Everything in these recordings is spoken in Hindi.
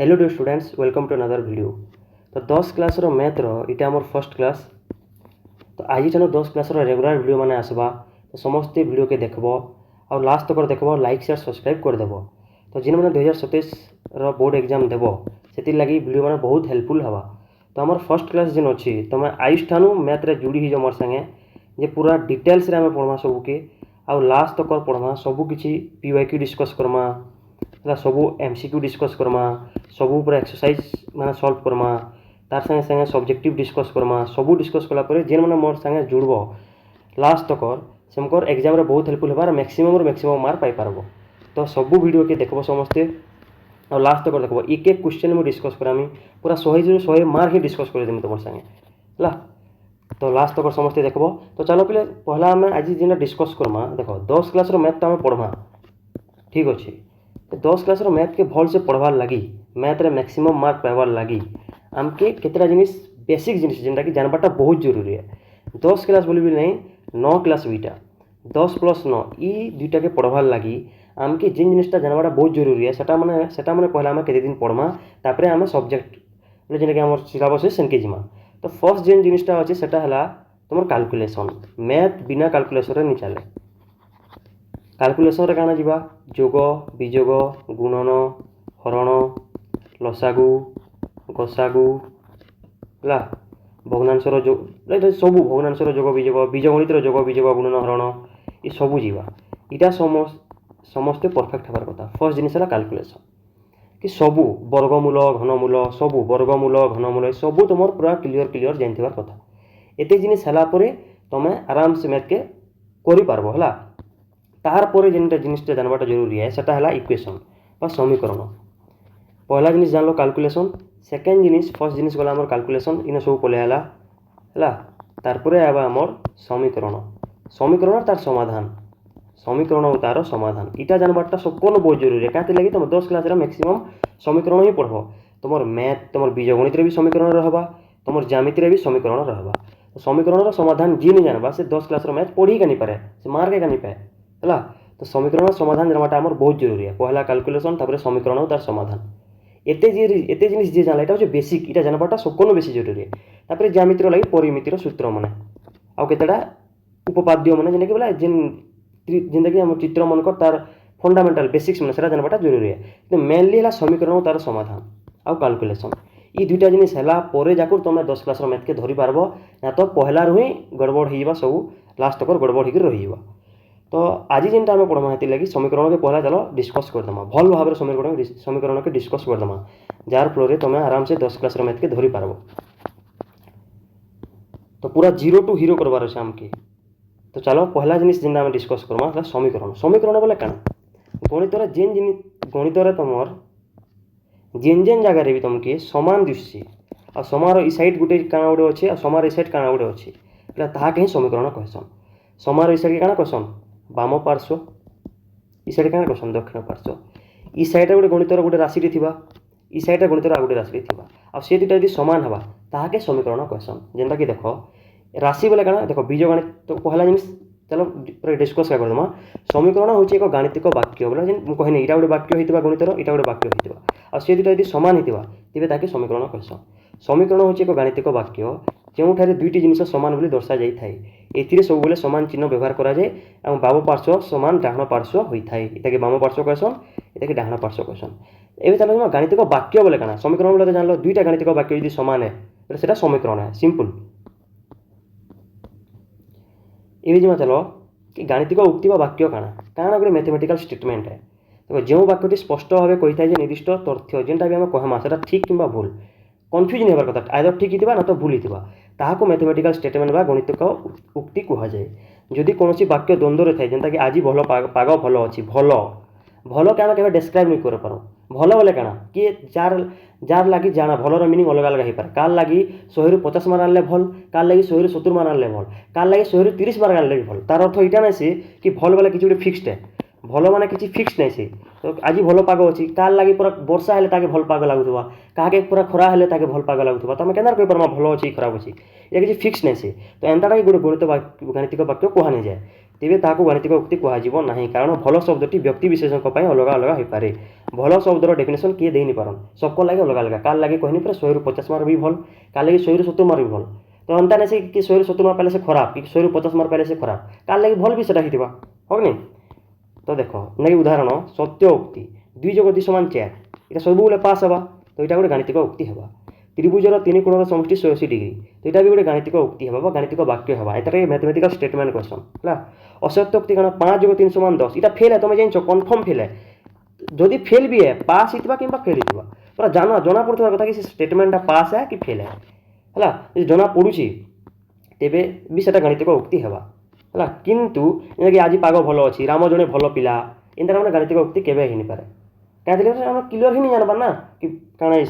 Hello dear students welcome to another video. तो 10 क्लास मैथ इटा आमर फर्स्ट क्लास। तो आज ठान 10 क्लास रेगुलर वीडियो माने आसबा। तो समस्ते वीडियो के देखब और लास्ट तक देखब, लाइक शेयर सब्सक्राइब करदेव। तो जिन मैंने 2027 बोर्ड एग्जाम देव से लगी वीडियो मैंने बहुत हेल्पफुल हवा। तो आमर फर्स्ट क्लास जिन अच्छी तुम आइस ठानू मैथ रे जुड़ी ही मोर संगे जे पूरा डिटेल्स रे आम पढ़मा सबके आउ लास्ट तक पढ़मा सबकि पीवाईक्यू डिस्कस करमा सबू एमसीक्यू डिस्कस करमा सबू पूरा एक्सरसाइज माने सॉल्व करमा तार संगे संगे सब्जेक्टिव डिस्कस करमा सबू डिस्कस कला परे जेन माने मोर संगे जुड़ब लास्ट तक सेमकर एग्जाम रे बहुत हेल्पफुल होबार मैक्सिमम मार्क पाई पारबो। तो सबू वीडियो के देखबो समस्ते और लास्ट तक देखबो एक एक क्वेश्चन में डिस्कस करामी पूरा 100 मार्क ही डिस्कस कर देमी तुम संगे हला। तो लास्ट तक समस्ते देखबो। तो चलो पहले पहला आम आज जेन डिस्कस करमा देखो 10 क्लास मैथ तो आम पढ़मा ठीक अच्छे। 10 क्लास मैथ के भल से पढ़वार लगी मैथ रे मैक्सिमम मार्क पाइबार लगी आमके केतटा जिनिस बेसिक जिनिस जेनटा कि जानवाटा बहुत जरूरी है। 10 क्लास बोली भी नहीं 9 क्लास बीटा 10 + 9 ई दुईटा के पढ़वार लगी आमके जिन जिनिसटा जानवाटा बहुत जरूरी है सेटा माने पहला आम केते दिन पढ़मा तापरे आम सब्जेक्ट जेनटा कि आम सिलेबस है सेनके जिमा। तो फर्स्ट जेन जिनिसटा अच्छे सेटा हला तुमर कैलकुलेशन। मैथ बिना कैलकुलेशन रे नहीं चले। कैलकुलेशन रे काना जीवा जोग विजोग गुणन हरण लसागु गसागु है भग्नांशर जो सबू भग्नांशर जोग विजोग बीजगणितर जोग विजोग गुणन हरण ये सबू जीवा इटा समस्ते परफेक्ट हबार कथा। फर्स्ट जिनिस है कैलकुलेशन कि सबू वर्गमूल घनमूल सबू वर्गमूल घनमूल सबू तुम पूरा क्लीयर जानथिबार कथा। एते जिनिस हला परे तुम आराम से मैथ के करि पारबो हला। तार परे जेनटा जिनिसटा जानवाटा जरूरी है सेटा हला इक्वेशन बा समीकरण। पहला जिनिस जानलो कैलकुलेशन सेकेंड जिनिस फर्स्ट जिनिस गला हमर कैलकुलेशन इन सब पले हला तार परे आबा हमर समीकरण समीकरण तार समाधान समीकरण और तार समाधान इटा जानवाटा सबको बहुत जरूरी है। काते लगी तुम 10 क्लास रे मैक्सिमम समीकरण ही पढ़बो। तुमर मैथ तुमर बीजगणित रे भी समीकरण रहबा तुमर ज्यामिति रे भी समीकरण रहबा। तो समीकरण रो समाधान जी नहीं जानबा से 10 क्लास रो मैथ पढ़ी का नहीं पारे से मार्क का नहीं पाए है। तो समीकरण समाधान जानवाटा आमर बहुत जरूरी है। पहला कैलकुलेशन तापर समीकरण और तार समाधान एते जिनिस जे जानला एटा होचे बेसिक इटा जानवाटा सबको बेसी जरूरी है। तापर ज्यामितिर लगी परिमितिर सूत्र माने आ केतेटा उपपाद्य माने जेने कि बोला जिंदगी हम चित्र मन कर तार फंडामेंटल बेसिक्स माने सेटा जानवाटा जरूरी है। तो मेनली हला समीकरण और तार समाधान आ कैलकुलेशन ई दुईटा जिनिस हला परे जाकुर तुम 10 क्लास मैथ के धरि पारबो ना तो पहला रु ही गड़बड़ होइबा सब लास्ट तक गड़बड़ होकर रहिबा। तो आज जेनटा आम पढ़मा हेती लगी समीकरण के पहला चलो डिस्कस करदमा भल भाव में समीकरण के डिस्कस करदमा जार फल तुम आराम से 10 क्लास मैथ के धरि पारबो। तो पूरा 0 टू हीरो करवार अच्छे आमके। तो चलो पहला जिनिस जेनटा आम डिस्कस करमा समीकरण। समीकरण बोले काना गणितर गणितर तुमर जेन जेन जगह भी तुमके समान दिशे आ समार ई साइड गोटे काना गोटे अच्छे आ समार ई साइड काना गोटे अच्छे એટલે ताके ही समीकरण कहसन। समार ई साइड के काना कहसन बाम पार्श्व ई साइड काना कहसन दक्षिण पार्श्व। ई साइड गोटे गणितर गोटे राशि थिबा ई साइड गणितर आ गोटे राशि थिबा आ से दुटा यदि समान हवा ताके समीकरण कहसन। जेनटा कि देखो राशि बोले काना देखो बीजगणित तो पहला जिनिस चलो डिस्कस क्या करदमा समीकरण होची एक गाणितिक वाक्य बोले जेन कहने इटा गोटे वाक्य होइतिबा गणितर इटा गोटे वाक्य होइतिबा आ से दुटा यदि समान होइतिबा तेबे ताके समीकरण कहसन। समीकरण होची एक गाणितिक वाक्य जोठारे दुईटी जिनिस समान बोली दर्शा जाई थाए एथिरे सब बोले समान चिन्ह व्यवहार करा जाए और बाम पार्श्व समान डाहाण पार्श्व होई थाए इताके बाम पार्श्व कहसन इताके डाहाण पार्श्व कहसन। एबे चलो गाणितिक वाक्य बोले काना समीकरण बोले तो जानलो दुईटा गाणितिक वाक्य यदि समान है तो सेटा समीकरण है सिंपल। एबे जिमा चलो कि गाणितिक उक्ति बा वाक्य काना काना गोटे मैथमेटिकल स्टेटमेंट है। देखो जो वाक्यटी स्पष्ट भाव कही था निर्दिष्ट तथ्य जेनटा भी आम कहमा सेटा ठीक किंबा भूल कन्फ्यूजन होबार कथा आइदर ठीक हितिबा ना तो भूल हितिबा ताहाको मैथमेटिकल स्टेटमेंट बा गणितिक उक्ति कहा जाए। जदि कोनोसी वाक्य द्वंद्व रे थाए जेनता कि आज भल पाग भल अछि भल भल के आम केबे डिस्क्राइब नहीं कर पारो भल बोले काना कि जार लगी जाना भलर मीनिंग अलग अलग हो पारे काल लगी 100 रु 50 मार्क आनले भल काल लगी 100 रु 70 मार्क आनले भल काल लगी 100 रु 30 मार्क आनले भल। तार अर्थ इटा नहीं से कि भल बोले किछि गोटे फिक्स्ड है भल माने किछि फिक्स नहीं से। तो आज भल पाग अछि काल लगी पूरा वर्षा हेले ताके भल पाग लागुथबा काके पूरा खरा हेले ताके भल पाग लागुथबा तमे केनार कहि परमा भल अछि खराब अछि या किछि फिक्स नहीं से। तो एंताटा कि गोटे गणितिक वाक्य कहा नहीं जाए तेबे ताकू गाणितिक उक्ति कुहाजिबो नाही कारण भल शब्दटी व्यक्ति विशेषक पई अलगा अलगा होई पारे भल शब्दर डेफिनेशन किए देई नि पारन सबको लागे अलग अलग काल लागे कहनी पर 100 रु 50 मार्क भी भल काल लागे 100 रु 70 मार्क भी भल तो अंता नै से कि 100 रु 70 मार्क पाले से खराब कि 100 रु 50 मार्क पाले से खराब काल लागे भल भी सेटा हितिबा हो कि नहीं तो देखो नै उदाहरण सत्य उक्ति 2 + 2 = 4 एटा सब बोले पास हबा तो एटा गोटे गाणितिक उक्ति हबा त्रिभुजर 3 कोणर समष्टि 180 डिग्री तो एटा भी गोटे गाणितिक उक्ति हबा गाणितिक वाक्य हबा एटा मैथमेटिकल स्टेटमेंट क्वेश्चन हला असत्य उक्ति कण 5 + 3 = 10 एटा फेल है तुम जानिछ कंफर्म फेल है जदि फेल भी है पास हितबा किंबा फेल हितबा पूरा जाना जना पड़ुवा कथा कि स्टेटमेंट पास है कि फेल है हला जना पड़ुची तेबे भी सेटा गाणितिक उक्ति हबा हला किंतु कि आज पाग भल अच्छी राम जड़े भल पिला एंता मैंने गाणितिक उक्ति केवे ही नहीं पारे क्या आम क्लियर ही नहीं जानबार ना कि काଣା ये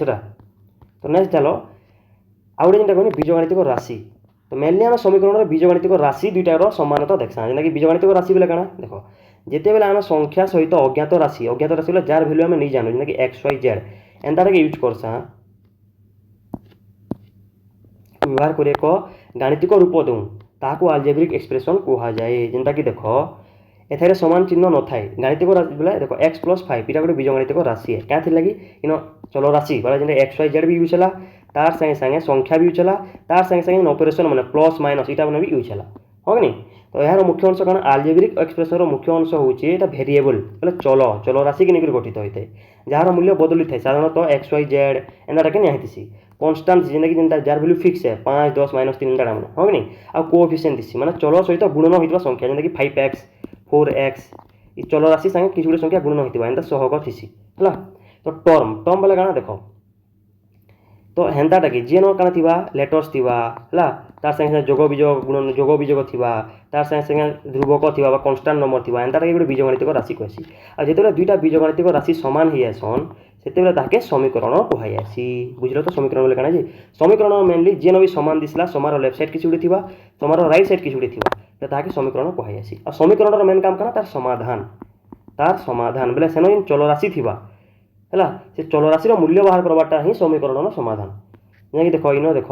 तो नेक्स्ट चलो आउ गोटे कहनी बीजगणितिक राशि तो मेनली आम समीकरण बीजगणितिक राशि दुईटार समानता देखा जेना कि बीजगणितिक राशि बोले काଣା देख जिते बेले आम संख्या सहित अज्ञात राशि बोले जार भैल्यू आम नहीं जानू जेना कि XYZ एंता यूज करसा व्यवहार कर एक गाणितिक रूप दूँ ताकू आलजेब्रिक एक्सप्रेशन कह जाए जेनता कि देख एथारे समान चिन्ह न थाए गाणितिक राशि बोले देख x + 5 इटा गोटे बीजगणितिक राशि है क्या लगी इन चलो राशि बोला जेना XYZ भी यूज है तार संगे संगे संख्या भी यूज है तार संगे संगे ऑपरेशन माने प्लस माइनस इटा भी यूज है हो कि नहीं तो यार मुख्य अंश कौन आलजेब्रिक एक्सप्रेशन मुख्य अंश होचे एटा वेरिएबल बोले चलो चलो राशि के लेकर गठित होता है जार मूल्य बदली थाए साधारणतः XYZ एंता के निहाती कन्स्टांट जिंदगी जिनता जार वैल्यू फिक्स है 5 10 -3 एंता मैंने हो कि नहीं आ कोएफिशिएंट थी माने चलो सहित गुणन होइतबा संख्या जेना कि 5x 4x ये चलो राशि संगे किसी गोटे संख्या गुणन होइतबा एंता सहग थीसी हला तो टर्म बोले काଣା देखो तो हेन्ताटा कि जे न काଣା थिबा लेटर्स थिबा हला तार संगे संगे जोग विजोग थिबा तार संगे संगे ध्रुवक थिबा बा कांस्टेंट नंबर थिबा एंताटा कि गोटे बीजगणितिक राशि कहसी आ जेतेबेले दुईटा बीजगणितिक राशि समान ही आसन सेतेबेले ताके समीकरण कहसी बुझलो तो समीकरण बोले काଣା जे समीकरण मेनली जे न भी समान दिसला समार लेफ्ट साइड किसी गोटे थिबा समार राइट साइड किसी गोटे थिबा तो ताके समीकरण कहसी आ समीकरणर मेन काम काଣା तार समाधान बोले सेन चलो राशि थिबा है से चल राशि मूल्य बाहर करवाटा ही समीकरण समाधान जेना कि देखो इन देख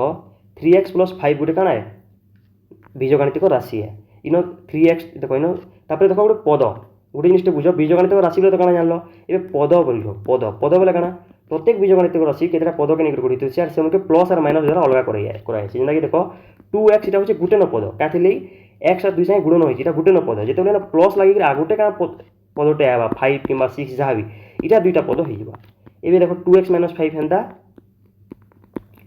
3x + 5 गोटे काଣା है बीजगणितिक राशि है इन 3x देख इन तापर देख गोटे पद गोटे जिनिस बुझ बीजगणितिक राशि बोले तो काଣା जानल ये पद बोल पद पद बोले काଣା प्रत्येक बीजगणितिक राशि केतटा पद के लेकर गठित होछि से उनके प्लस और माइनस द्वारा अलग कराई जेना कि देख 2x इटा होछि गुटे न पद क्या थी x और 2 संगे गुणन होछि इटा गुटे न पद जेतेबेले प्लस लागि आगुटे काଣା पदटे आवा 5 किंबा 6 जहाँ भी इटा दुईटा पद हो ये देखो 2x - 5 हेन्ता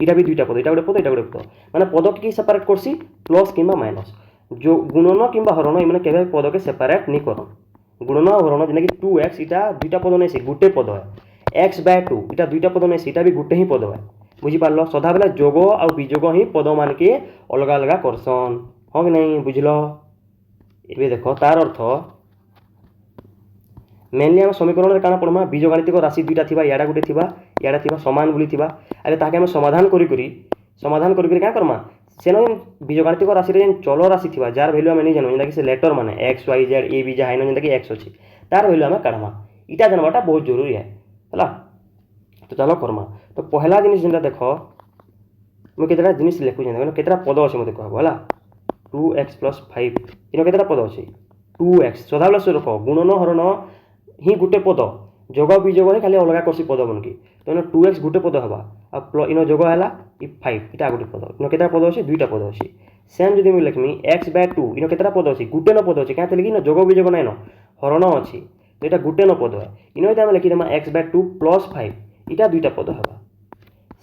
इटा भी दुईटा पद इटा गोटे पद इटा गोटे पद माने पद के सेपरेट करसी प्लस किंबा माइनस जो गुणन किंबा हरण ये केवे पद के सेपरेट नहीं करन गुणन हरण जेना कि 2x इटा दुईटा पद नहीं से गुटे पद है x/2 इटा दुईटा पद नहीं से इटा भी गुटे ही पद है बुझी पारलो सदा बेला जोग और विजोग ही पद मान के अलग अलग करसन हो कि नहीं बुझलो ये देखो तार अर्थ मेनली आम समीकरण काଣା पढ़मा बीजगणितिक राशि दुईटा थिबा याडा गुटे थिबा समान बोली थिबा अरे ताके हम समाधान करी क्या करमा सेन बीजगणितिक राशि रे चलो राशि थिबा जार वैल्यू हम नहीं जानू जेंता कि से लेटर माने XYZ A B जहाँ जेंता कि x अछि तार वैल्यू हम काढमा इटा जानबाटा बहुत जरूरी है हला तो चलो करमा तो पहला जिनिस जेंता देखो मु केतरा जिनिस लिखु जेंता केतरा पद अछि मते कहबो हला 2x + 5 इन केतरा पद अछि 2x सदाबला से रखो गुणन हरण ही गुटे पद जोग विजोग ही खाली अलग करसी पद मन की तो इन 2x गुटे पद हवा आ इन जोग है 5 इटा गुटे पद इन केतरा पद अच्छी दुईटा पद अच्छी सेम जदि मुझे लिखमी x/2 इन केतरा पद अच्छी गुटे न पद अच्छी क्या लगी जोग विजोग नाइन हरण अच्छी तो यहाँ गुटे न पद है इन आम लिखिदेमा x/2 + 5 इटा दुईटा पद हवा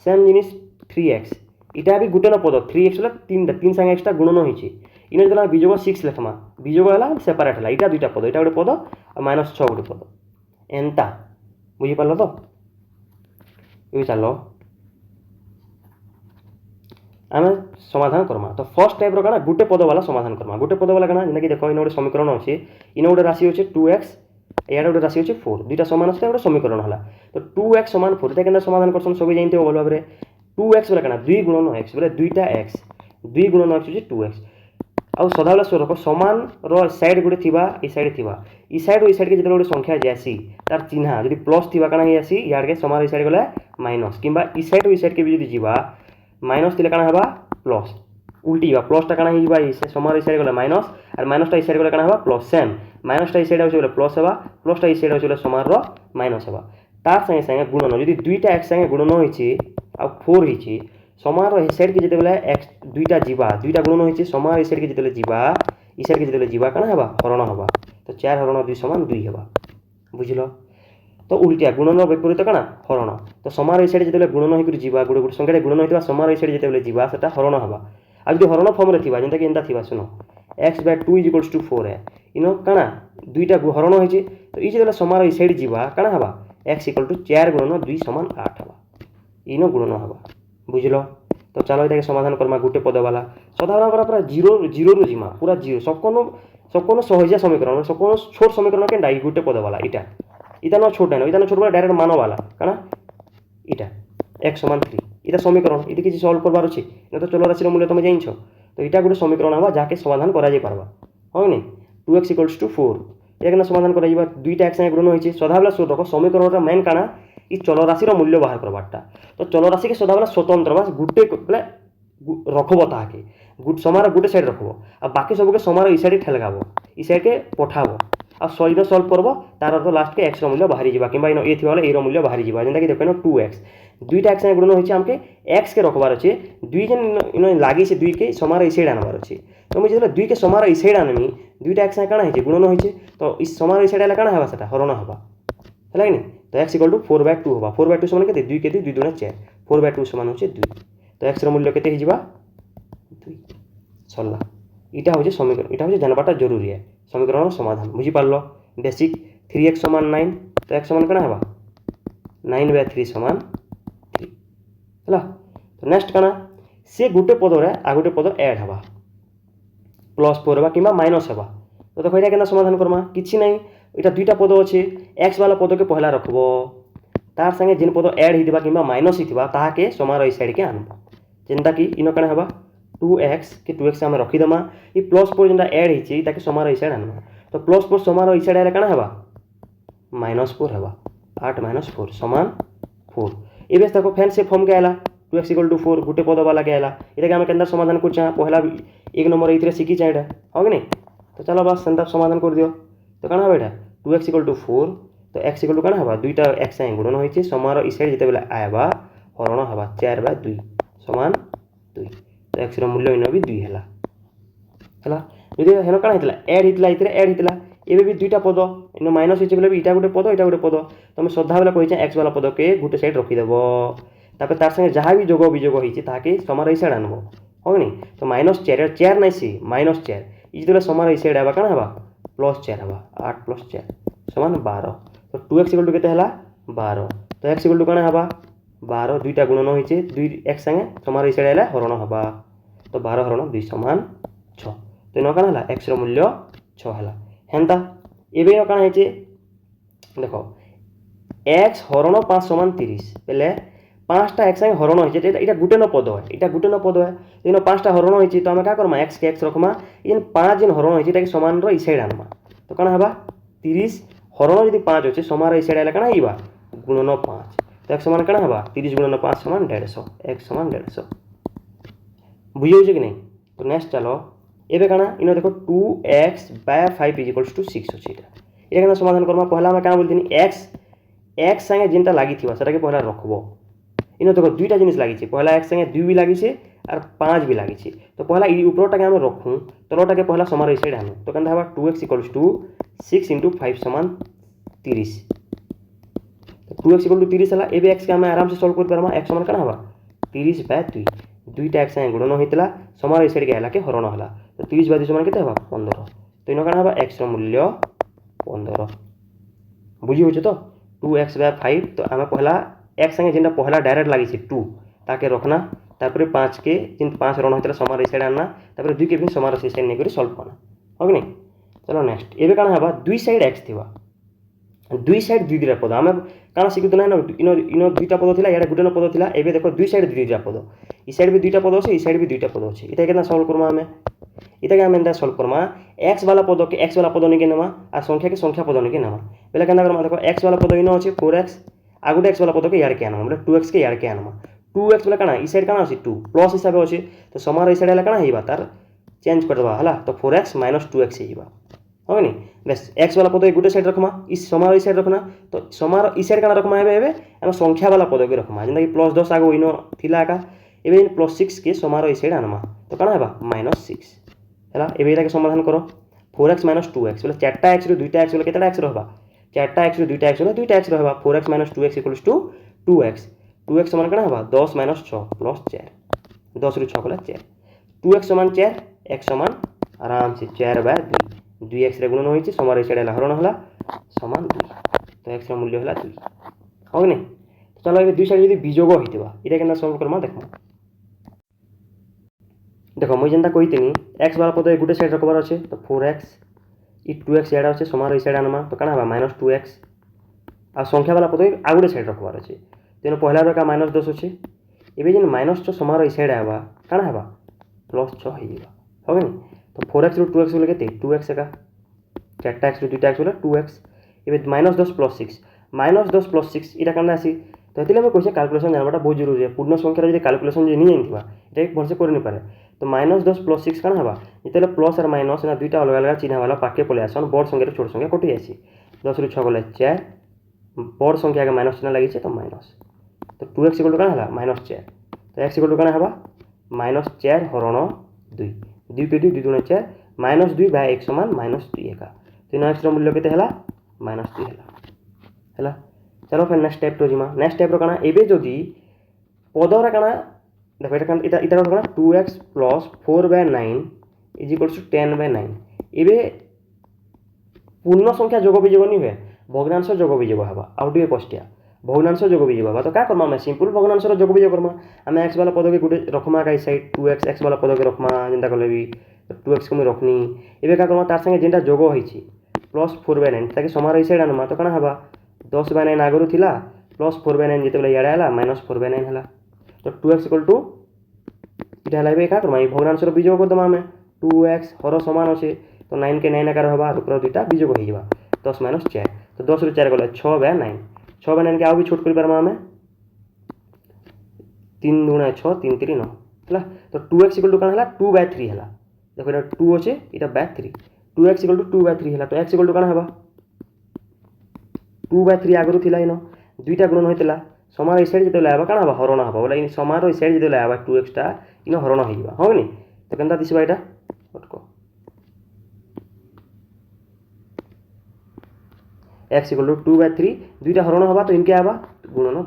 सेम जिनिस 3x इटा भी गुटे न पद 3x बोले 3 संगे एक्सट्रा गुणन होइछि इन जो विजोग 6 लिखमा विजोग है सेपरेट है इटा दुईटा पद इटा गोटे पद और -6 गोटे पद एंता बुझी पारल तो ये चलो आम समाधान करमा तो फर्स्ट टाइप रा गुटे पद वाला समाधान करमा गुटे पद वाला काଣା जेना कि देखो इन गोटे समीकरण अच्छे इन गोटे राशि अच्छे 2x यार गोटे राशि अच्छे 4 दुईटा समान अच्छे गोटे समीकरण है तो 2x = 4 के समाधान करसन सब जानते हो भल भाव 2x बोले काଣା 2 गुणन x बोले दुईटा x 2 गुणन x होची 2x आउ सदाबला स्वरूप समान रो साइड गुटे थिबा ई साइड थिबा ई साइड ओ ई साइड के जते गोटे संख्या जासी तार चिन्हा जदि प्लस थिबा काଣା हे आसी यार के समान ई साइड गला माइनस किंबा ई साइड ओ ई साइड के भी जदि जीवा माइनस थिले काଣା हबा प्लस उल्टी बा प्लसटा काना ही बा समार ई साइड गले माइनस और माइनसटा ई साइड गले काना हबा प्लस सेम माइनसटा ई साइड होचे बोले प्लस हेबा प्लसटा ई साइड होचे बोले समार रो माइनस हेबा तार संगे संगे गुणन जदि दुईटा एक संगे गुणन होइछि आ 4 होइछि समार रो ई साइड के जते बेले x दुईटा जीवा दुईटा गुणन होइछि समार ई साइड के जते जीवा ई साइड के जते जीवा काना हेबा हरण हेबा तो 4 हरण 2 समान 2 हेबा बुझिलो तो उल्टिया गुणन विपरीत कणा हरण तो समार ई साइड जते गुणन होई जीवा गुड गुड संख्या गुणन होइतबा समार ई साइड जते जीवा सेटा हरण हेबा आ जदि हरण फॉर्म रे थिबा जेंता कि एंता थिबा सुनो x/2 = 4 है इनो कणा दुईटा हरण होइछि तो ई जते समार ई साइड जीवा कणा हेबा x = 4 × 2 = 8 हेबा इनो गुणन हेबा बुझिलो तो चलो इटा के समाधान करमा गुटे पद वाला सदाबरा पूरा 0 रु जिमा पूरा 0 सबकोनो सहजिया समीकरण सबकोनो छोट समीकरण के डाई गुटे पद वाला इटा इटा न छोटा न इटा न छोट वाला डायरेक्ट मान वाला काना इटा x = 3 इटा समीकरण इटा किछि सॉल्व करबार अछि न तो चलो राशि रो मूल्य तुम जानिछो तो इटा गुटे समीकरण हवा जाके समाधान करा जाय पारबा हो नि 2x = 4 या केना समाधान करा जिबा दुईटा x संगे गुणन होइछि सदाबला सोध रखो समीकरणटा मेन काना ई चल राशि रो मूल्य बाहर करबाटा तो चल राशि के सदाबला स्वतंत्र बस गुटे बोले रखबो ताके गुट समार गुटे साइड रखबो आ बाकी सब के समार ई साइड ठेलगाबो ई साइड के पठाबो आ सॉल्व करबो तार अर्थ लास्ट के x रो मूल्य बाहरी जिबा किबा इनो ए थिबा ए रो मूल्य बाहरी जिबा जेंता कि देखो 2x दुईटा x संगे गुणन होइछि हमके x के रखबार अछि दुई जन इनो लागी से दुई के समार ई साइड आनबार अछि तो मुझे दुई के समार ई साइड आनमी दुईटा x संगे काना होइछि गुणन होइछि तो ई समार ई साइड आला काना हेबा सेटा हरण हेबा हला कि नहीं तो x = 4/2 होबा 4/2 समान केते 2 के 2 2 4 4/2 समान होचे 2 तो x रो मूल्य केते हिजिबा 2 सरला इटा होचे समीकरण इटा होचे जानबाटा जरूरी है समीकरण समाधान बुझी पारलो बेसिक 3x = 9 तो x समान कना हेबा 9/3 = 3 हला तो नेक्स्ट कना से गुटे पद रे आ गुटे पद ऐड हेबा +4 हेबा किबा माइनस हेबा तो देखो इटा केना समाधान करमा किछि नै इटा दुईटा पद अछि x वाला पद के पहला रखबो तार संगे जिन पद ऐड हिदिबा किबा माइनस हिदिबा ताहा के समार ई साइड के आनबो जेंता कि इनो कना हेबा 2x के 2x हम रखि दमा ई +4 जेंता ऐड हिछि ताके समार ई साइड आनबो तो +4 समार ई साइड आले कना हेबा -4 हेबा 8 - 4 = 4 एबे देखो फैन से फॉर्म के आला 2x = 4 गुटे पद वाला के आला इटा के हम केंदा समाधान करछा पहला एक नंबर इतरे सिखि चाइडा हो कि नहीं तो चलो बस सेंटा समाधान कर दियो तो कना हेबा एटा 2x = 4 तो x = कना हेबा दुईटा x संगे गुणन होइछि समार ई साइड जते बेला आयबा हरण हेबा 4/2 = 2 तो x रो मूल्य इनो भी 2 हैला हला यदि हेनो कना हितला ऐड हितला इतरे ऐड हितला एबे भी दुईटा पद इनो माइनस हिचे बेले भी इटा गुटे पद तमे श्रद्धा बेला कहिछा x वाला पद के गुटे साइड रखि देबो तापर तार संगे जहा भी जोग विजोग होइछि ताके समार ई साइड आनबो हो नि तो -4 4 नै सी -4 ई जते समार ई साइड आबा कना हेबा +4 हेबा 8 + 4 = 12 तो 2x = केते हला 12 तो x = कना हेबा 12 दुईटा गुणन होइछे 2x संगे समार ई साइड आला हरण हेबा तो 12 हरण 2 = 6 तो इनो कना हला x रो मूल्य 6 हला हेंता एबे इनो कना हेचे देखो x हरण 5 = 30 पहले 5टा x संगे हरण होइछे एटा गुटे न पद है इनो 5टा हरण होइछे तो हम का करमा x के x रखमा इन 5 जिन हरण होइछे एटा के समान रो ई साइड आनमा तो कना हेबा 30 हरण यदि 5 होचे समार ई साइड आला कना हिबा गुणन 5 तो x समान कना हेबा 30 × 5 = 150 x = 150 बुझियो जे कि नहीं तो नेक्स्ट चलो एबे कना इनो देखो 2x/5 = 6 अछि एटा केना समाधान करमा पहला हम का बोलथिनी x संगे जिनटा लागि थिबा सेटा के पहला रखबो इनो देखो दुईटा जिनिस लागि छै पहला x संगे 2 भी लागि छै और 5 भी लागि छै तो पहला ई ऊपरटा के हम रखू तलटा के पहला समार ई साइड आनु तो केनता हेबा 2x = 6 × 5 = 30 तो 2x = 30 हला एबे x के हम आराम से सॉल्व कर परमा x समान कना हेबा 30/2 दुईटा x संगे गुणन होइतला समार ई साइड के आला के हरण हला तो 30/2 समान केते हेबा 15 तो इनो कना हेबा x रो मूल्य 15 बुझी होछ तो 2x/5 तो हम पहला x संगे जिनटा पहला डायरेक्ट लागि छै 2 ताके रखना तापर 5 के जिन 5 रण होइतला समार ई साइड आनना तापर 2 के भी समार ई साइड नै करी सॉल्व करना हो कि नहीं चलो नेक्स्ट एबे कना हेबा दुई साइड x थिबा दुई साइड दुई दिरा पद हम काना सिखु ना इनो दुईटा पद थिला याडा गुटे न पद थिला एबे देखो दुई साइड दुईटा पद ई साइड भी दुईटा पद अछि ई साइड भी दुईटा पद अछि इटा केना सॉल्व करमा हमें इटा के हम एंदा सॉल्व करमा x वाला पद के x वाला पद नै के नमा आ संख्या के संख्या पद नै के नमा पहले केना करमा देखो x वाला पद इनो अछि 4x आ गुटे x वाला पद के यार के आनमा मतलब 2x के यार के आनमा 2x बोले काना ई साइड काना अछि 2 प्लस हिसाब अछि तो समार ई साइड हला काना हेबा तार चेंज कर दबा हला तो 4x - 2x हेबा हो नि बस x वाला पद गुटे साइड रखमा ई समार ई साइड रखना तो समार ई साइड काना रखमा एबे हम संख्या वाला पद के रखमा जेंदा कि +10 आगो इनो थिला का एबे +6 के समार ई साइड आनमा तो काना हेबा -6 हला एबे एटा के समाधान करो 4x - 2x बोले 4टा x रो 2टा x बोले केतटा x रहबा 4टा x रो 2टा x बोले 2टा x रहबा 4x - 2x = 2x 2x समान काना हेबा 10 - 6 + 4 10 रो 6 कला 4 2x समान 4 x समान आराम से 4/2 2x रे गुणन होइछि समार ई साइड हला हरण हला समान 2 तो x रो मूल्य हला 2 हो नै चलो ए दुई साइड यदि बिजोग होइतबा इटा केना सॉल्व करमा देखो देखो मुई जेंता कहितनी x वाला पद गुटे साइड रखबार अछि तो 4x ई 2x याडा अछि समार ई साइड आनमा तो काना हबा -2x आ संख्या वाला पद आ गुटे साइड रखबार अछि तेनो पहला रो का -10 अछि एबे जेन -6 समार ई साइड आबा काना हबा +6 हेइबा हो गनी तो 4x रो 2x बोले केते 2x का 4टा x रो 2टा x बोले 2x एबे -10 + 6 -10 + 6 इटा काना आसी तो एतिले हम कहसे कैलकुलेशन जानबाटा बहुत जरूरी है पूर्ण संख्या रे जे कैलकुलेशन जे नहीं जानथिबा एटा एक भरसे कर नहीं पारे तो -10 + 6 काना हबा जेतेले प्लस और माइनस ना दुईटा अलग अलग चिन्ह वाला पाके पले आसन बड़ संख्या रे छोट संख्या कटि आसी 10 रो 6 गले 4 बड़ संख्या के माइनस चिन्ह लागि छै तो माइनस तो 2x = काना हला -4 तो x = काना हबा -4 हरण 2 2 के 2 2 गुणे 4 -2 बाय x समान -2 एका तो x रो मूल्य केते हला -2 हला चलो फिर नेक्स्ट स्टेप तो जिमा नेक्स्ट स्टेप रो काना एबे जदी पदरा काना देखो एटा काना इटा काना 2x + 4/9 = 10/9 एबे पूर्ण संख्या जोग बिजोग नहीं हुए भग्नांश जोग बिजोग हबा आउ टिके कष्टिया भग्नांश जोग बिजोग हबा तो का करमा मैं सिंपल भग्नांश रो जोग बिजोग करमा हमें x वाला पद के गुटे रखमा का साइड 2x x वाला पद के रखमा जेंता कले भी 2x को मैं रखनी एबे का करमा तार संगे जेंता जोग होइछि +4/9 ताकि समार ई साइड आनमा तो काना हबा 10/9 आगरो थिला +4/9 जेते बेले याडा हला -4/9 हला तो 2x = इटा हला एबे का करमा ई भग्नांश रो बिजोग कर दमा हमें 2x हर समान अछि तो 9 के 9 आकार हबा ऊपर दुटा बिजोग हो जिबा 10 - 4 तो 10 रो 4 गले 6/9 6/9 के आउ भी छोट कर परमा हमें 3 × 6 3 3 9 हला तो 2x = काना हला 2/3 हला देखो एटा 2 अछि एटा /3 2x = 2/3 हला तो x = काना हबा 2/3 आगरो थिला इनो दुईटा गुणन होइतला समार ई साइड जेते लाबा काना हबा हरण हबा बोला इन समार ई साइड जेते लाबा 2x टा इनो हरण होइबा हो नि तो केनता दिसबा एटा अटको x = 2/3 दुईटा हरण हबा तो इनके आबा गुणन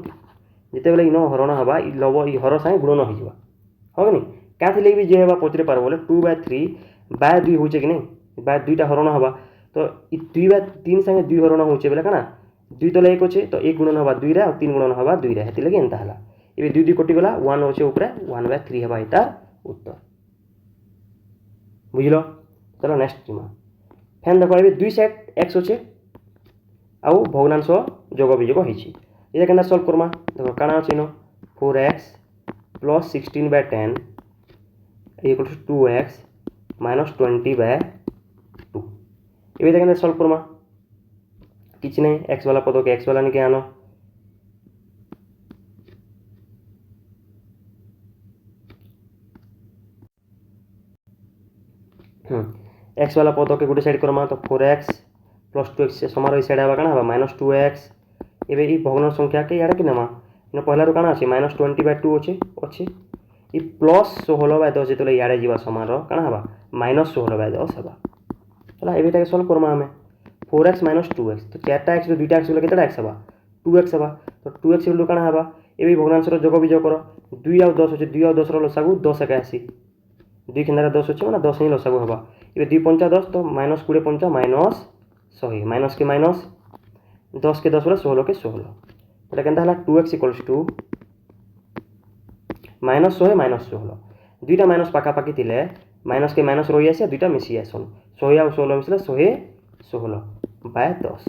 जेते बेले इनो हरण हबा ई लब ई हर साइ गुणन हो जिबा हो नि का थिले भी जे हबा पचरे पार बोले 2/3/2 होचे कि नहीं बा दुईटा हरण हबा तो ई 2/3 संगे 2 हरण होचे बेले काना 2 तले 1 होचे तो 1 गुणन हबा 2 रे और 3 गुणन हबा 2 रे हेति लगे एंता हला एबे 2 2 कटि गला 1 होचे ऊपर 1/3 हबा इता उत्तर बुझलो चलो नेक्स्ट जिमा फेन देखो एबे दुई साइड x होचे आउ भग्नांश जोग बिजोग होइछि एटा केना सॉल्व करमा देखो काना अछि नो 4x + 16/10 = 2x - 20/2 एबे केना सॉल्व करमा किछ नै x वाला पद के x वाला निके आनो x वाला पद के गुटे साइड करमा तो 4x + 2x से समार ई साइड आबा काना हबा -2x एबे ई भग्न संख्या के याडा कि नमा इनो पहला रो काना अछि -20/2 अछि ई +16/10 जेतले याडे जीवा समार रो काना हबा -16/10 हबा चला एबे ताके सॉल्व करमा हमें 4x - 2x तो 4टा x रो 2टा x बोले केतटा x हबा 2x हबा तो 2x रो काना हबा एबे भग्नांश रो जोग बिजोग करो 2 और 10 अछि 2 और 10 रो लसागु 10 एका आसी 2 खिंदारा 10 अछि माने 10 ही लसागु हबा एबे 2 5 10 तो -20 5 -100 माइनस के माइनस 10 के 10 बोले 16 के 16 एटा केनता हला 2x = -100 - 16 दुईटा माइनस पाका पाकी थिले माइनस के माइनस रही आसे दुईटा मिसी आसन 100 और 16 मिसले 116/10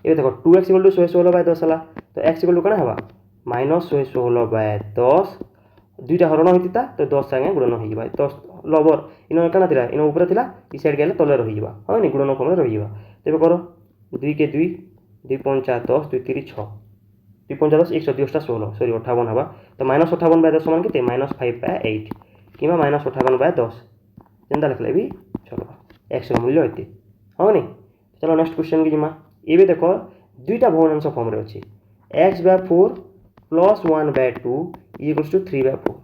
एबे देखो 2x = 116/10 हला तो x = काना हबा -116/10 दुईटा हरण होइतिता तो 10 संगे गुणन हो जिबा 10 लवर इनो काना थिला इनो ऊपर थिला ई साइड गेले तले रहि जिबा हो नि गुणन क्रम रहि जिबा तेबे करो 2 के 2 2 5 10 2 3 6 2 पंचा 10 1 10 16 सॉरी 58 हवा तो -58/10 समान केते -5/8 किंवा -58/10 जेंता लिखले भी चलो x रो मूल्य एते हो नहीं। चलो नेक्स्ट क्वेश्चन की जिमा एबे देखो दुईटा भग्नांश फॉर्म रे अछि x/4 + 1/2 = 3/4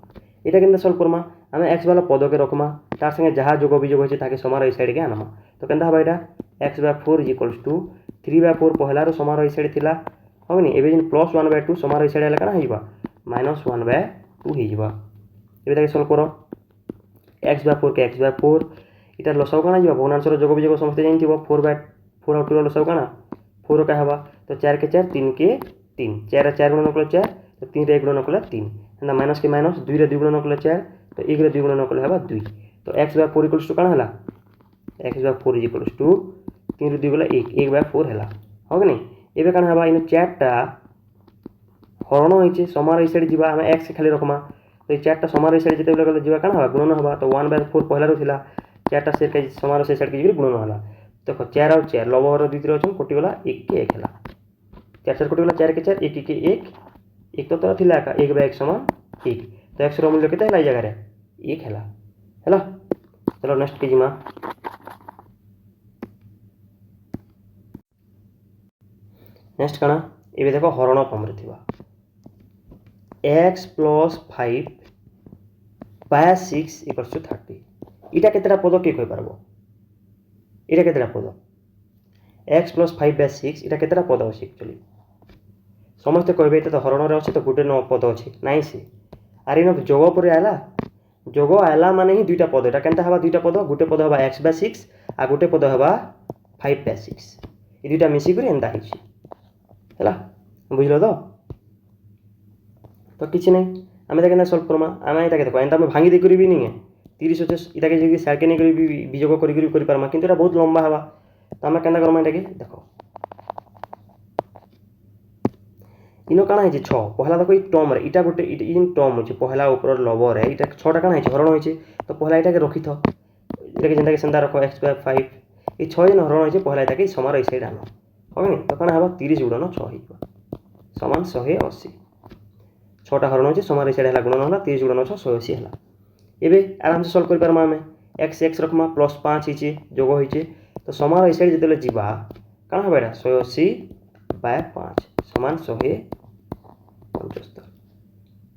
এটা কেনতা সলভ করমা আমি x वाला पद के रखमा तार संगे जहाँ जोग विजोग होइछे ताके समार ए साइड के आनमा तो केनता हबा एटा x/4 = 3/4 पहला रो समार ए साइड थिला होनी एबे जिन +1/2 समार ए साइड आला काना हिबा -1/2 हिबा एबे ताके सॉल्व करो x/4 के x/4 इटा लसाव काना हिबा भग्नांश रो जोग विजोग समस्त जानिथिबो 4/4 और 2 रो लसाव काना 4 का हबा तो 4 के 4 3 के 3 4 रे 4 गुणन कले 4 तो 3 रे 1 गुणन कले 3 ना माइनस के माइनस 2 रे 2 गुणन कले 4 तो 1 रे 2 गुणन कले हबा 2 तो x/4 = काना हला x/4 = 3 रे 2 गला 1 1/4 हला हो कि नहीं एबे काना हबा इन 4 टा हरण होइछे समार ए साइड जिबा हम x खाली रखमा तो 4 टा समार ए साइड जेते बेले गले जिबा काना हबा गुणन हबा तो 1/4 पहला रो थिला 4 टा सेर के समार ए साइड के गुणन हला देखो 4 और 4 लवहर द्वितीय अछन कोटि गला 1 के 1 हला 4 4 कोटि गला 4 के 4 1 के 1 1 तो थिला का 1/1 समान 1 तो x रो मूल्य केते हला जगह रे 1 हला चलो नेक्स्ट के जिमा नेक्स्ट काना एबे देखो हरण फॉर्म रे थिबा x + 5/6 = 30 इटा केतेटा पद के कहि परबो इटा केतेटा पद x + 5/6 इटा केतेटा पद अछि एक्चुअली समस्त कहबे एटा तो हरण रे अछि तो गुटे न पद अछि नाइ से आरे न जोग परे आला जोग आला माने ही दुईटा पद एटा केनता हबा दुईटा पद गुटे पद हबा x/6 आ गुटे पद हबा 5/6 ई दुईटा मिसी करी एंदा हिछि हला बुझलो तो किछि नै आमे केना सॉल्व करमा आमे एटा के देखो एंता में भांगी दे करी भी नहीं है 30 होचे इटा के जदी साइड के नै करी विजोग करी परमा किंतु एटा बहुत लंबा हबा तो आमे केना करमा एटा के देखो इनो काना है 6 पहला देखो ई टर्म रे इटा गुटे इन टर्म होचे पहला ऊपर लवर है इटा 6 टा काना है हरण होचे तो पहला इटा के रखी थो इटा के जेंता के सेंदा रखो x/5 ई 6 जन हरण होचे पहला इटा के समार ए साइड आनो होनी तो काना हबा 30 गुणन 6 हिबा समान 180 6 टा हरण होचे समार ए साइड हला गुणन हला 30 गुणन 6 180 हला एबे आराम से सॉल्व कर परमा हमें x रखमा +5 हिचे जोग हिचे तो समार ए साइड जतले जिबा काना हबा एटा 180/5 समान 175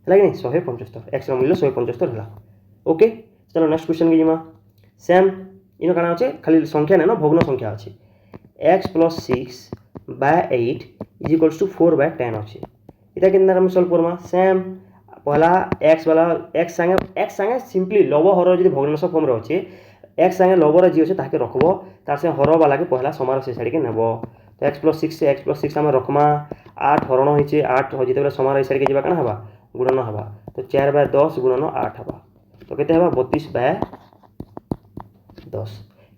हला कि नहीं 175 x रो मूल्य 175 हला ओके चलो नेक्स्ट क्वेश्चन के जिमा सेम इनो काना होचे खाली संख्या नै न भग्न संख्या अछि x + 6/8 = 4/10 अछि इटा केनरा हम सॉल्व करमा सेम पहला x वाला x संगे सिंपली लव हर जदी भग्नांश फॉर्म रे अछि x संगे लव रे जी अछि ताके रखबो तार से हर वाला के पहला समार से साइड के नेबो तो x + 6 से x + 6 हम रखमा 8 हरण होइछे 8 हो जेते समार ए साइड के जिबा काना हबा गुणन हबा तो 4/10 गुणन 8 हबा तो केते हबा 32/10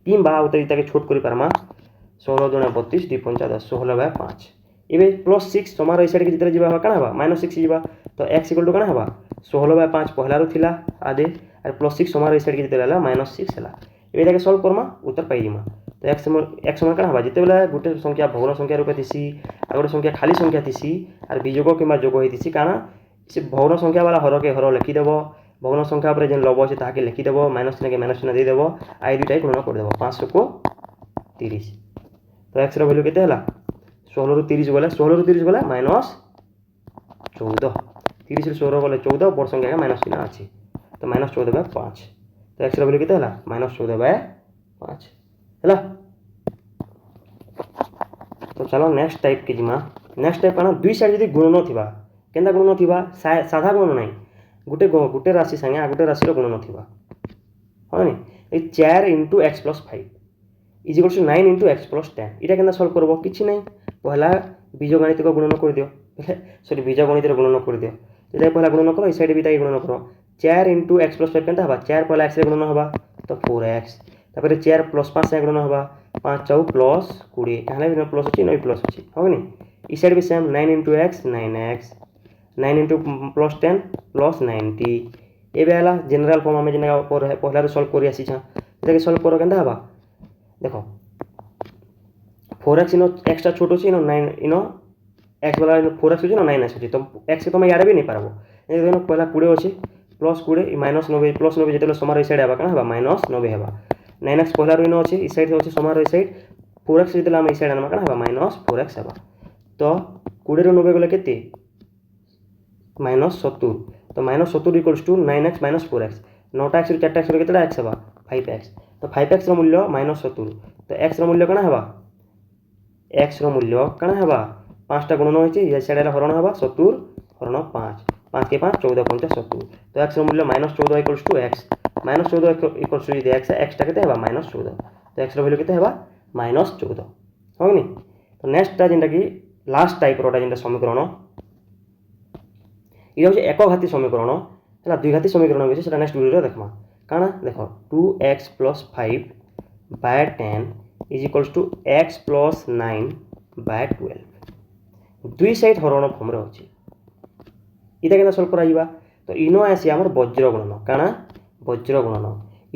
तीन बा उते इता के छोट करि परमा 16 × 32 2 पंचा 10 16/5 एबे +6 समार ए साइड के जिते जिबा काना हबा -6 जिबा तो x = काना हबा 16/5 पहला रो थिला आदे और +6 समार ए साइड के जिते हला -6 हला एबे ताके सॉल्व करमा उत्तर पाइ जिमा तो x समान काना हबा जिते बेला गुटे संख्या भग्न संख्या रूपे थिसी आ गुटे संख्या खाली संख्या थिसी और विजोग किबा जोग होइथिसी काना से भग्न संख्या वाला हर के हर लिखि देबो भग्न संख्या ऊपर जेन लव अछि ताके लिखि देबो माइनस चिन्ह के माइनस चिन्ह दे देबो आई दुटाई गुणन कर देबो 500 को 30 तो x रो वैल्यू केते हला 16 रो 30 गला 16 रो 30 गला -14 30 रो 16 गले 14 बड़ संख्या के माइनस चिन्ह अछि तो -14/5 तो x रो वैल्यू केते हला -14/5 हला तो चलो नेक्स्ट टाइप के जिमा नेक्स्ट टाइप काना दुई साइड जदी गुणन थिबा केंदा गुणन थिबा साधा गुणन नै गुटे राशि संगे आ गुटे राशि रो गुणन थिबा हानी ए 4 * x + 5 = 9 * x + 10 इटा केंदा सॉल्व करबो किछि नै पहला बीजगणित को गुणन कर दियो सॉरी बीजगणित रो गुणन कर दियो इटा पहला गुणन करो ए साइड भी ताई गुणन करो 4 * x + 5 केंदा हबा 4 पहला x रे गुणन हबा तो 4x तापर 4 + 5 से गुणन हबा 5 + 20 कहले भी प्लस अछि नै प्लस अछि होनी ई साइड भी सेम 9 * x 9x 9 * +10 +90 एबे आला जनरल फॉर्म में जेना पहला रो सॉल्व करि आसी छ एटा सॉल्व करो केंदा हबा देखो 4x इनो एक्स्ट्रा छोटो छी इनो 9 इनो एक्स वाला 4x होची ना 9x होची तो x के तुम याडे भी नहीं पारबो ए देखो पहला 20 होची प्लस 20 माइनस 90 प्लस 90 जेतले समार ई साइड आबा कना हबा माइनस 90 हबा 9x पहला रहिनो होची ई साइड होची समार ई साइड 4x जेतले हम ई साइड आनमा कना हबा माइनस 4x हबा तो 20 रो 90 गले केते माइनस 70 तो minus 70 equals to 9x minus 4x 9x रो 4x रो केतेला x हबा 5x तो 5x रो मूल्य माइनस 70 तो x रो मूल्य कना हबा x रो मूल्य कना हबा 5 टा गुणन होइछि ये साइड हरण हबा 70 हरण 5 5 के 5 14 5 70 तो x रो मूल्य minus 14 equals to x minus 14 equals to x x टा केते हबा माइनस 14 तो x रो वैल्यू केते हबा माइनस 14 हो नि तो नेक्स्ट टा जेंटा कि लास्ट टाइप रोटा जेंटा समीकरण इटा होछि एक घाती समीकरण हला दुई घाती समीकरण होछि सेटा नेक्स्ट वीडियो रे देखमा काना देखो 2x + 5 by 10 is equals to x + 9 by 12 दुई साइड हरण फॉर्म रे होछि इटा केना सॉल्व कराइबा तो इनो आसी हमर वज्र गुणन काना वज्र गुणन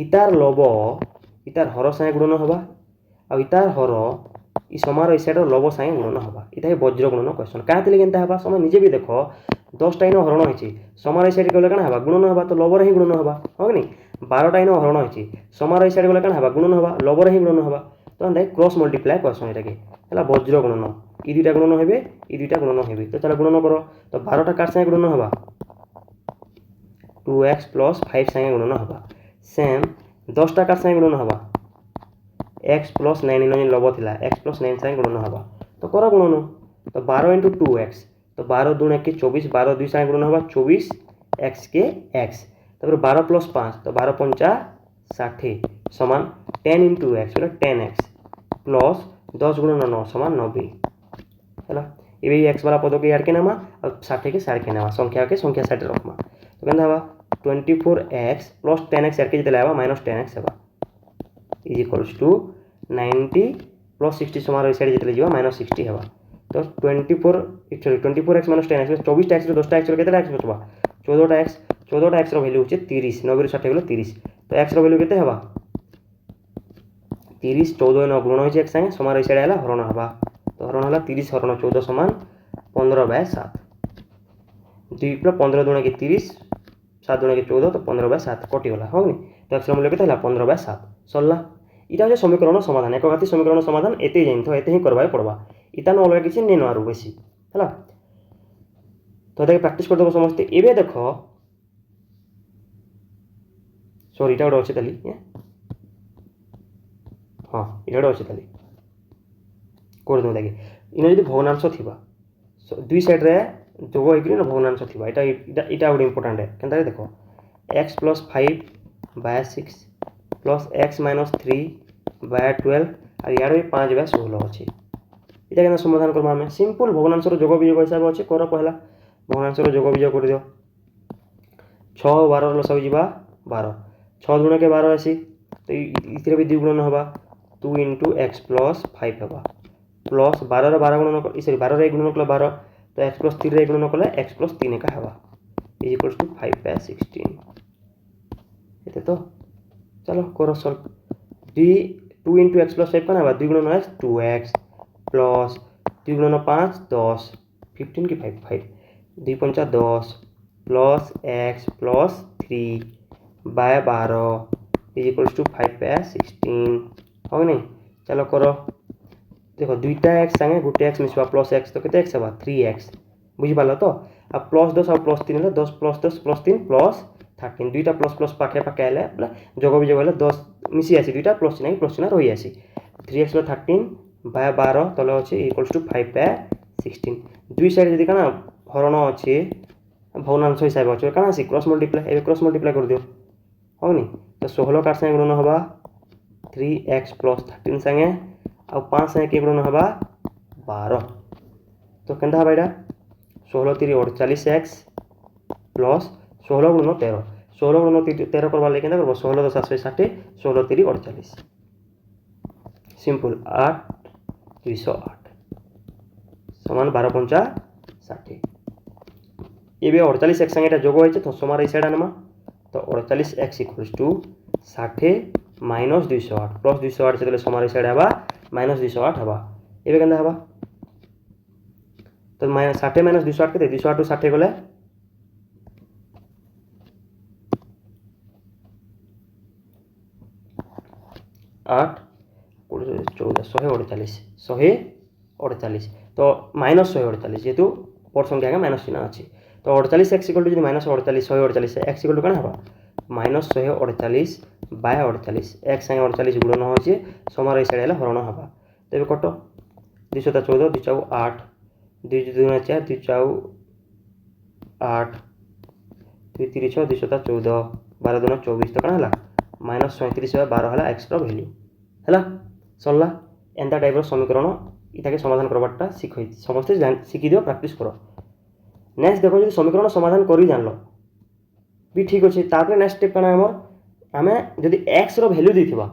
इतार लव इतार हर साय गुणन हबा आ इतार हर इ समार ई साइड लव साय गुणन हबा इटा वज्र गुणन क्वेश्चन का थिले केनता हबा समय निजे भी देखो 10 टा इनो हरण होछि समार ई साइड गले काना हबा गुणन हबा तो लव रे ही गुणन हबा हो नि 12 टा इनो हरण होछि समार ई साइड गले काना हबा गुणन हबा लव रे ही गुणन हबा तो दे क्रॉस मल्टीप्लाई क्वेश्चन एटा के हला वज्र गुणन ई दुटा गुणन हेबे ई दुटा गुणन हेबे तो चला गुणन करो तो 12 टा कार साय गुणन हबा 2x + 5 साय गुणन हबा सेम 10 टा कार साय गुणन हबा x + 9 इन लव थिला x + 9 साय गुणन हबा तो करा गुणन तो 12 * 2x तो 12 दूने के 24 12 2 साय गुणन हबा 24 x के x तापर 12 + 5 तो 12 पंचा 60 समान 10 * x बोले 10x प्लस 10 × 9 समान 90 हैला एबे x वाला पद के यार के नामा और 60 के साइड के नामा संख्या के संख्या साइड रखमा तो केनदा हबा 24x + 10x यार के जते लावा -10x हबा इज इक्वल्स टू 90 + 60 समान साइड जते लेजिबा -60 हबा तो 24x - 10x 24x रो 10x रो केते x बचबा 14x रो वैल्यू होचे 30 90 रो 60 गेलो 30 तो x रो वैल्यू केते हबा 30 14 न गुणन होइছে x संगे समान साइड आला हरण हबा तो हरण हला 30 हरण 14 समान 15/7 2 + 15 दुणे के 30 7 दुणे के 14 तो 15/7 कटि गला हो नि तो x रो मूल्य केते हला 15/7 सल्ला इटा जे समीकरण समाधान एक घाती समीकरण समाधान एते जाइन तो एते ही करबाय पड़बा इता न अलग किछि नेनो आरु बेसी हला तो देख प्रैक्टिस कर दबो समस्त एबे देखो सॉरी इटा अछि तली हां इटा अछि तली कर दो देखे इन जदि भग्नांश थिबा दुई साइड रे जोग होइकरी न भग्नांश थिबा इटा इटा बड इंपोर्टेंट है केनता देखो x + 5/6 + x - 3/12 और यार भी 5/16 अछि इटा केना समाधान करबा हमें सिंपल भग्नांश रो जोग वियोग हिसाब अछि कर पहला भग्नांश रो जोग वियोग कर दियो 6 12 रो सब जिबा 12 6 गुण के 12 आसी तो इथिरे भी 2 गुणन हबा 2 * x + 5 हबा प्लस 12 रो 12 गुणन सॉरी 12 रो 1 गुणन कले 12 तो x + 3 रो 1 गुणन कले x + 3 का हबा इज इक्वल्स टू 5/16 एते तो चलो करो सॉल्व 2 * x + 5 का हबा 2 गुणन x 2x प्लस 2 गुणन 5 10 15 की 5 2 पंचा 10 plus x plus 3/12 is equals to 5/16 हो नहीं चलो करो देखो दुईटा x संगे गुटे x मिसवा प्लस x तो केते x हबा 3x बुझि पालो तो अब प्लस 10 और प्लस 3 ले 10 + 10 + 3 + 13 दुईटा प्लस प्लस पाखे पाखे आले जोग भी जोग 10 मिसी आसी दुईटा प्लस नहीं प्लस ना रही आसी 3x + 13/12 तले अछि इक्वल्स टू 5/16 दुई साइड जदी कना हरण अछि भग्नांश हिसाब अछि कना आसी क्रॉस मल्टीप्लाई ए क्रॉस मल्टीप्लाई कर दियो होनी तो 16 कार संगे गुणन हबा 3x + 13 संगे आ 5 संगे के गुणन हबा 12 तो केनता हबा एडा 16 3 48x प्लस 16 गुणन 13 16 गुणन 13 करबा ले केनता करबो 16 + 7 60 16 3 48 सिंपल 8 208 समान 12 पंचा 60 एबे 48x संगे एटा जोग होइছে तो समार ई साइड आनमा तो 48x = 60 - 208 प्लस 208 से समार ई साइड हबा -208 हबा एबे केनता हबा तो -60 - 208 के 208 टू 60 गले 8 14 148 तो -148 जेहेतु पर संख्या माइनस चिन्ह अच्छी तो 48 एक्स इक्वल टू जो -48 148 एक्स इक्वल टू कौन हम -148 बाय 48 एक्स सागे 48 गुणन होचे समार साइड हरण हवा तेज कट 214 2 चाउ 8 2 2 4 2 चाउ 8 2 3 6 214 12 2 24 तो कौन है -37/12 है एक्स वैल्यू है सरला एंता टाइप समीकरण इटा के समाधान करवाटा शिख समस्ते शिखी दियो प्रैक्टिस कर नेक्स्ट देखो जो समीकरण समाधान कर जान भी ठीक अच्छे तापर नेक्स्ट स्टेप कौन आम आम जदि एक्स रैल्यू देथिबा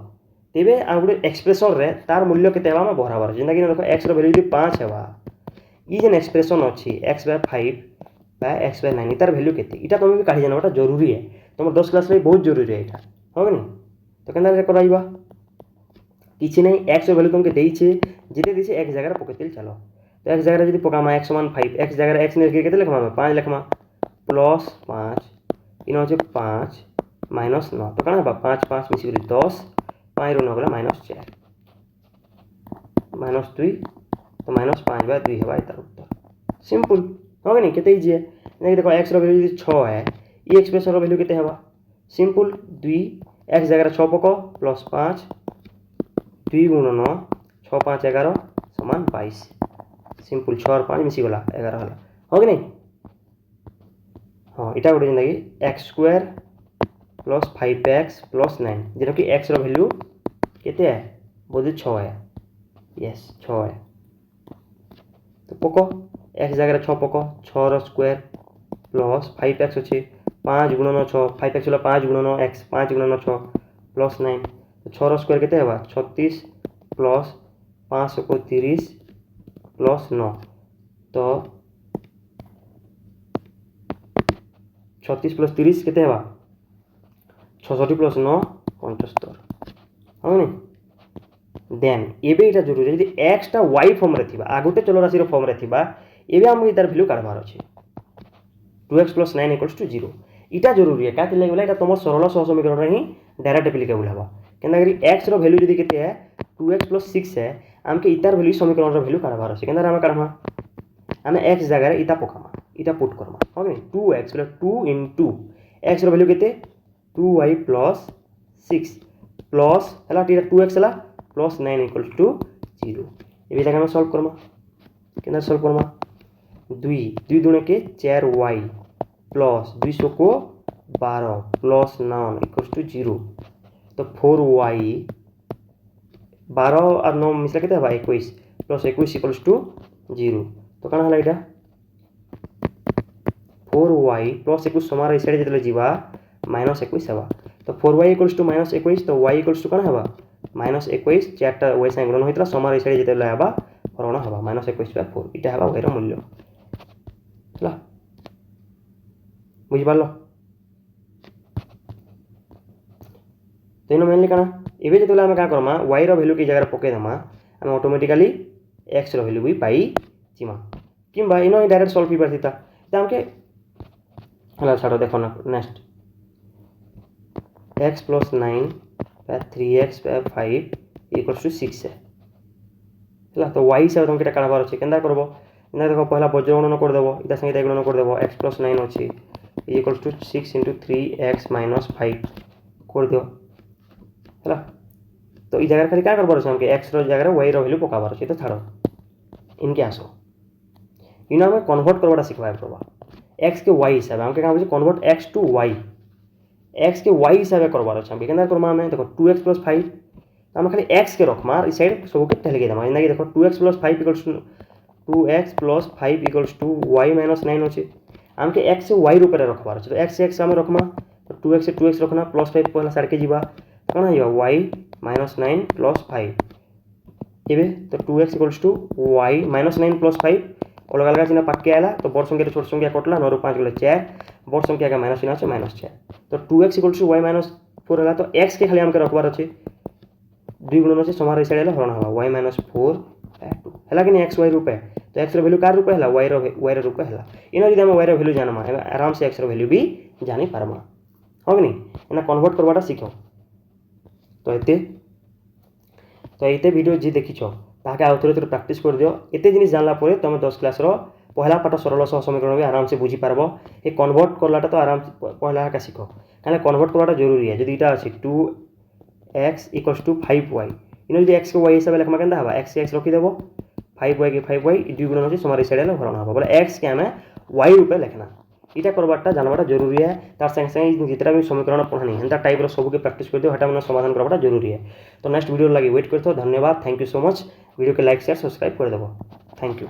तेबे आ गोटे एक्सप्रेशन रे तार मूल्य केते हेबा बराबर जेंता कि देखो एक्स रैल्यू यदि 5 हेबा ई जेन एक्सप्रेशन अच्छी x/5 बाय x/9 तार वैल्यू केते इटा तुम भी काढी जानवाटा जरूरी है तुम 10 क्लास रे बहुत जरूरी है इटा हो नि तो केनता कराइबा किसी नहीं एक्स वैल्यू तुमके देइछे जेते दिसे x जगह पकेतेल चलो तो x जगह यदि पकामा x = 5 x जगह x ने केते लिखमा 5 लिखमा +5 इन होचे 5 -9 तो कना 5 5 मिसी 10 5 रो न गला -4 -2 तो -5/2 हेबा इतार उत्तर सिंपल हो गनी केते इजी है नहीं देखो x रो वैल्यू यदि 6 है ई एक्सप्रेशन रो वैल्यू केते हेबा सिंपल 2 x जगह 6 पको +5 2 × 9 6 5 11 = 22 सिंपल 6 और 5 मिसी गला 11 हला हो कि नहीं हाँ इटा गोटे जेनता कि x² + 5x + 9 जेटा कि x रो वैल्यू केते है बोधे 6 है यस 6 है तो पको x जगह 6 पको 6 रो स्क्वायर प्लस 5x अच्छे 5 × 9 6 5x 5 × 9 x 5 × 9 6 + 9 तो 6 रो स्क्वायर केते हेबा 36 प्लस 5 को 30 प्लस 9 तो 36 + 30 केते हेबा 66 + 9 75 हो नि देन एबे इटा जरूरी यदि x टा y फॉर्म रे थिबा आगोटे चलराशि रो फॉर्म रे थिबा एबे हम इतार वैल्यू काढबार अछि 2x + 9 = 0 इटा जरूरी है काते लागला इटा तमर सरल सहज समीकरण रे ही डायरेक्ट एप्लीकेबल हबा केना करी x रो वैल्यू यदि केते है 2x + 6 है हमके इतार वैल्यू समीकरण रो वैल्यू काढबार अछि केना हम काढमा हम x जगह रे इता पकामा इता put Karma okay 2x + 2 * x रो वैल्यू केते 2y + 6 प्लस हला 2x हला +9 = 0 एबे इटा हम सॉल्व करमा केना सॉल्व करमा 2 2 दुणे के 4y प्लस 200 को 12 प्लस 9 = 0 तो 4y 12 और 9 मिसला केते बा 21 प्लस 21 = 0 तो कना हला इटा 4y प्लस 21 समार ए साइड जेतले जीवा -21 हेबा तो 4y = -21 तो y = कना हेबा -21 चारटा y साइड गुणन होइतला समार ए साइड जेतले हेबा हरण हेबा -21/4 इटा हेबा y रो मूल्य हला बुझि पारलो तेनो मेनली कना एबे जेतले हम का करमा y रो वैल्यू की जगह पके दमा हम ऑटोमेटिकली x रो वैल्यू भी पाई जिमा किंबा इनो डायरेक्ट सॉल्व भी परथिता त हमके हला छाड़ो देखो ना नेक्स्ट x + 9 + 3x + 5 = 6 है हला तो y से तुमके काढबार अछि केंदा करबो ना देखो पहला बज्र गणन कर देबो इता संगे गणन कर देबो x + 9 अछि = 6 * 3x - 5 कर दियो हला तो ई जगह खाली का करबार अछि हमके x रो जगह y रो वैल्यू पकाबार अछि तो छाड़ो इनके आसो इना हम कन्वर्ट करबाटा सिखबाय परबा x के y हिसाब हमके का होय convert x to y x के y हिसाब करबार अछि हमके केना करमा हम देखो 2x + 5 हम खाली x के रखमा ई साइड सब के टेल के दमा इना देखो 2x + 5 = 2x + 5 = y - 9 अछि हमके x से y रूप रे रखबार अछि तो x से x हम रखमा तो 2x से 2x रखना +5 पहला साइड के जीवा कोना हिया y - 9 + 5 एबे तो 2x = y - 9 + 5 अलग अलग चिन्ह पाके आला तो बड़ संख्या छोट संख्या कटला 9 रो 5 गले 4 बड़ संख्या का माइनस चिन्ह আছে -4 तो 2x = y - 4 हला तो x के खाली हमके रखबार अछि 2 गुणन से समार साइड हला हरण हवा y - 4/2 हला कि x y रूप है तो एक्स वैल्यू कार रूप है वाई रूप है इन जब वाई वैल्यू जानमा आराम से एक्स वैल्यू भी जानी पार्मा हाँ कि नहीं एना कन्वर्ट करवाटा शिख तो ये वीडियो जी देखी ताके आउ थे प्राक्ट कर दियो एत जिन जानला तुम 10 क्लास पहला पाठ सरल सह समीकरण भी आराम से बुझी पारब ये कन्वर्ट करलाटा तो आराम पहला का शिख कहीं कन्वर्ट करवाटा जरूरी है जो यहाँ अच्छे 2x = 5y इन जो एक्स को वाई हिसाब से लिखमा के एक्स एक्स रखीदेव 5y के 5y 2 गुण अच्छे समार साइड भरण हम बोले एक्स के आम वाई रूपे लिखना यहाँ करवाटा जानवाटा जरूरी है तार संगे संगे जितना भी समीकरण पढ़ानी एंता टाइप सबके प्राक्ट कर दियो हटा मैंने समाधान करवाटा जरूरी है तो नेक्स्ट वीडियो लगे वेट करते हो धन्यवाद thank you so much video के लाइक शेयर सब्सक्राइब कर देव थैंक यू।